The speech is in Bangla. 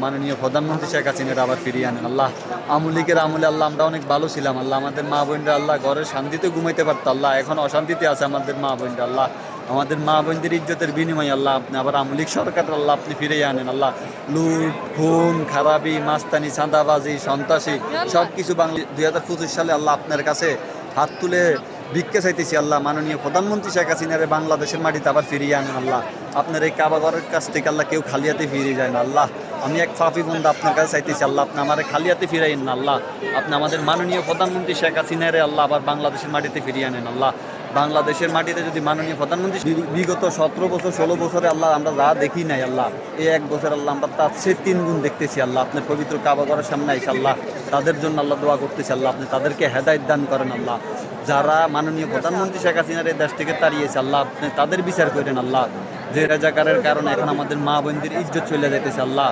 মাননীয় প্রধানমন্ত্রী শেখ হাসিনার আবার ফিরিয়ে আনেন আল্লাহ। আওয়ামী লীগের আমলে আল্লাহ আমরা অনেক ভালো ছিলাম আল্লাহ, আমাদের মা বোনরা আল্লাহ ঘরে শান্তিতে ঘুমাইতে পারতো আল্লাহ, এখন অশান্তিতে আছে আমাদের মা বোনরা আল্লাহ। আমাদের মা বোনদের ইজ্জতের বিনিময়ে আল্লাহ আপনি আবার আওয়ামী লীগ সরকার আল্লাহ আপনি ফিরিয়ে আনেন আল্লাহ। লুট খুন খারাপি মাস্তানি চাঁদাবাজি সন্ত্রাসী সব কিছু বাংলা 2025 সালে আল্লাহ আপনার কাছে হাত তুলে ভিক্ষা চাইতেছি আল্লাহ। মাননীয় প্রধানমন্ত্রী শেখ হাসিনারে বাংলাদেশের মাটিতে আবার ফিরিয়ে আনেন আল্লাহ। আপনার এই কাবাগরের কাছ থেকে আল্লাহ কেউ খালি হাতে ফিরিয়ে যায় না আল্লাহ। আমি এক পাপী বন্ধু আপনার কাছে চাইতেছি আল্লাহ, আপনি আমার খালি হাতে ফিরাইন না আল্লাহ। আপনি আমাদের মাননীয় প্রধানমন্ত্রী শেখ হাসিনারে আল্লাহ আবার বাংলাদেশের মাটিতে ফিরিয়ে আনেন আল্লাহ। বাংলাদেশের মাটিতে যদি মাননীয় প্রধানমন্ত্রী বিগত 17 বছর 16 বছরে আল্লাহ আমরা যা দেখি নাই আল্লাহ, এই এক বছর আল্লাহ আমরা তার সে 3 গুণ দেখতেছি আল্লাহ। আপনার পবিত্র কাবাগরের সামনে আইসা আল্লাহ তাদের জন্য আল্লাহ দোয়া করতেছি আল্লাহ, আপনি তাদেরকে হেদায়েত দান করেন আল্লাহ। যারা মাননীয় প্রধানমন্ত্রী শেখ হাসিনার এই দেশ থেকে তাড়িয়েছে আল্লাহ আপনি তাদের বিচার করেন আল্লাহ। যে রাজাকারের কারণে এখন আমাদের মা বোনদের ইজ্জত চলে যাইতেছে আল্লাহ।